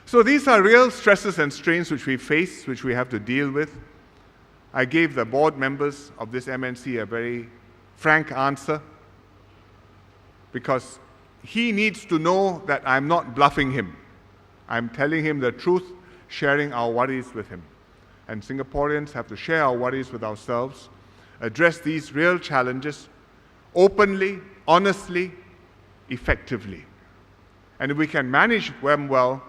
So these are real stresses and strains which we face, which we have to deal with. I gave the board members of this MNC a very frank answer because he needs to know that I'm not bluffing him. I'm telling him the truth, sharing our worries with him. And Singaporeans have to share our worries with ourselves, address these real challenges openly, honestly, effectively. And if we can manage them well,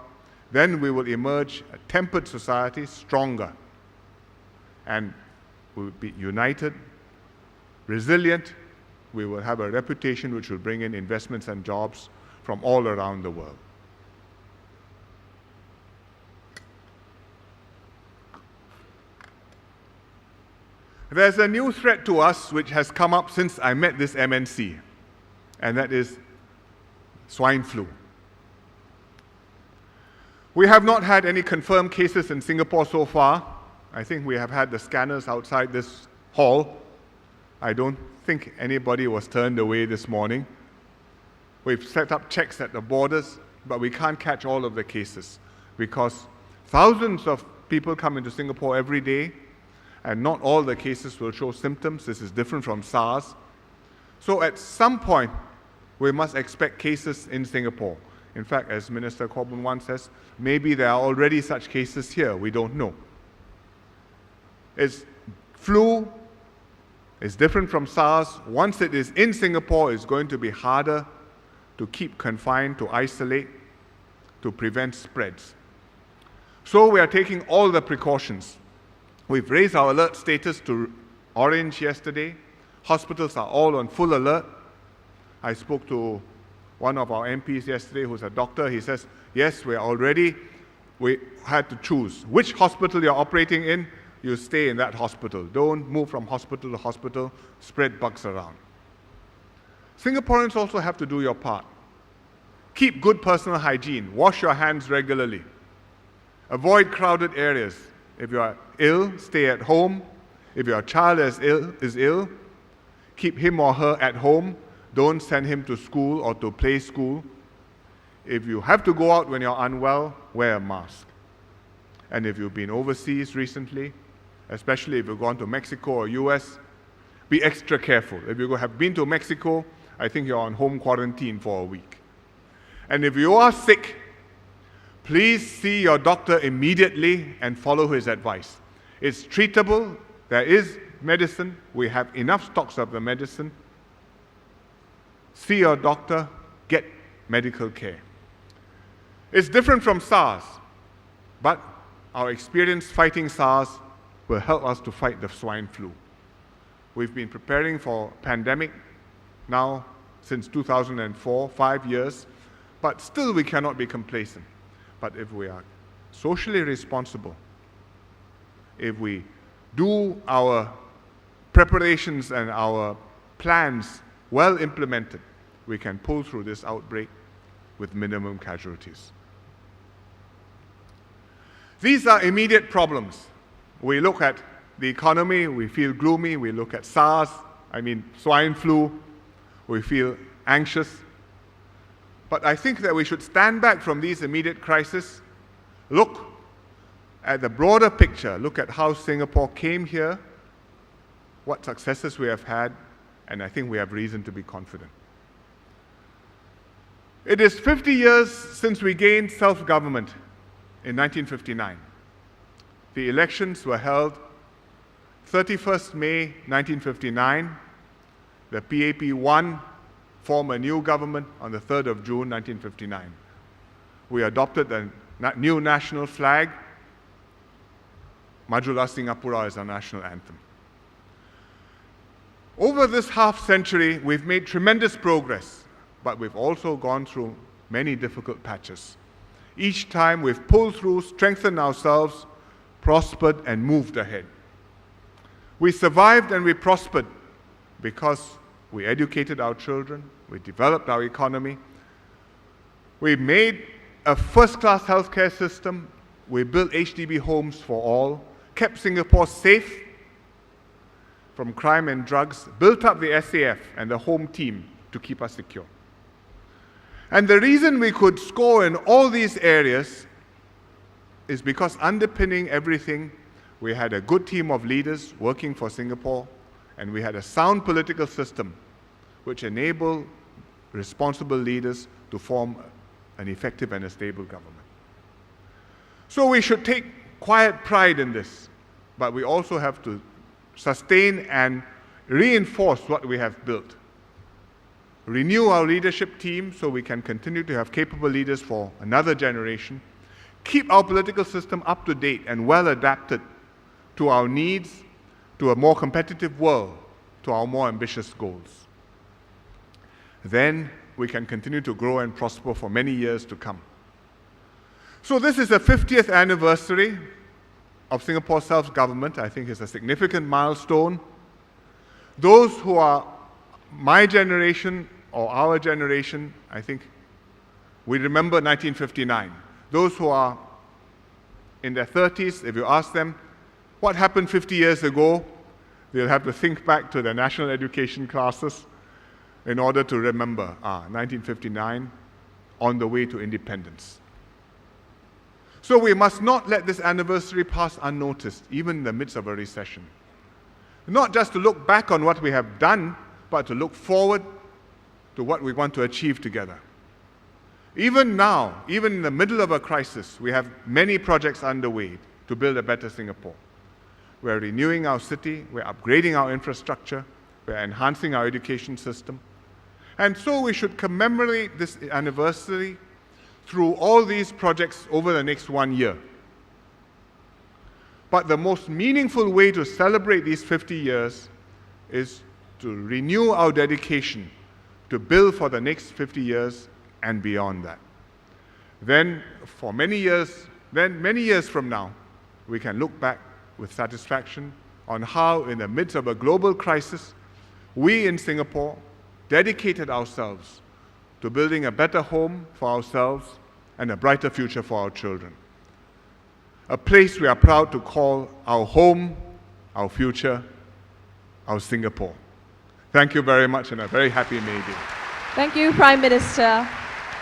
then we will emerge a tempered society, stronger. And we will be united, resilient. We will have a reputation which will bring in investments and jobs from all around the world. There's a new threat to us which has come up since I met this MNC, and that is swine flu. We have not had any confirmed cases in Singapore so far. I think we have had the scanners outside this hall. I don't think anybody was turned away this morning. We've set up checks at the borders, but we can't catch all of the cases because thousands of people come into Singapore every day, and not all the cases will show symptoms. This is different from SARS. So at some point, we must expect cases in Singapore. In fact, as Minister Corbyn once says, maybe there are already such cases here. We don't know. Flu is different from SARS. Once it is in Singapore, it's going to be harder to keep confined, to isolate, to prevent spreads. So we are taking all the precautions. We've raised our alert status to orange yesterday. Hospitals are all on full alert. I spoke to one of our MPs yesterday who's a doctor. He says, yes, we had to choose which hospital you're operating in. You stay in that hospital. Don't move from hospital to hospital, spread bugs around. Singaporeans also have to do your part. Keep good personal hygiene. Wash your hands regularly. Avoid crowded areas. If you are ill, stay at home. If your child is ill, keep him or her at home. Don't send him to school or to play school. If you have to go out when you're unwell, wear a mask. And if you've been overseas recently, especially if you've gone to Mexico or US, be extra careful. If you have been to Mexico, I think you're on home quarantine for a week. And if you are sick, please see your doctor immediately and follow his advice. It's treatable. There is medicine. We have enough stocks of the medicine. See your doctor. Get medical care. It's different from SARS, but our experience fighting SARS will help us to fight the swine flu. We've been preparing for pandemic now since 2004, 5 years, but still we cannot be complacent. But if we are socially responsible, if we do our preparations and our plans well implemented, we can pull through this outbreak with minimum casualties. These are immediate problems. We look at the economy, we feel gloomy. We look at swine flu, we feel anxious. But I think that we should stand back from these immediate crises, look at the broader picture, look at how Singapore came here, what successes we have had, and I think we have reason to be confident. It is 50 years since we gained self-government in 1959. The elections were held 31st May 1959. The PAP won, formed a new government on the 3rd of June 1959. We adopted the new national flag. Majulah Singapura is our national anthem. Over this half-century, we've made tremendous progress, but we've also gone through many difficult patches. Each time we've pulled through, strengthened ourselves, prospered, and moved ahead. We survived and we prospered because we educated our children, we developed our economy, we made a first-class healthcare system, we built HDB homes for all, kept Singapore safe from crime and drugs, built up the SAF and the home team to keep us secure. And the reason we could score in all these areas is because underpinning everything, we had a good team of leaders working for Singapore, and we had a sound political system which enabled responsible leaders to form an effective and a stable government. So we should take quiet pride in this, but we also have to sustain and reinforce what we have built. Renew our leadership team so we can continue to have capable leaders for another generation. Keep our political system up to date and well adapted to our needs, to a more competitive world, to our more ambitious goals. Then we can continue to grow and prosper for many years to come. So this is the 50th anniversary of Singapore's self-government. I think it's a significant milestone. Those who are my generation or our generation, I think we remember 1959. Those who are in their 30s, if you ask them, what happened 50 years ago, they'll have to think back to their national education classes in order to remember, 1959, on the way to independence. So we must not let this anniversary pass unnoticed, even in the midst of a recession. Not just to look back on what we have done, but to look forward to what we want to achieve together. Even now, even in the middle of a crisis, we have many projects underway to build a better Singapore. We're renewing our city, we're upgrading our infrastructure, we're enhancing our education system. And so we should commemorate this anniversary through all these projects over the next 1 year. But the most meaningful way to celebrate these 50 years is to renew our dedication to build for the next 50 years and beyond that. Then, many years from now, we can look back with satisfaction on how, in the midst of a global crisis, we in Singapore dedicated ourselves to building a better home for ourselves and a brighter future for our children. A place we are proud to call our home, our future, our Singapore. Thank you very much and a very happy May Day. Thank you, Prime Minister.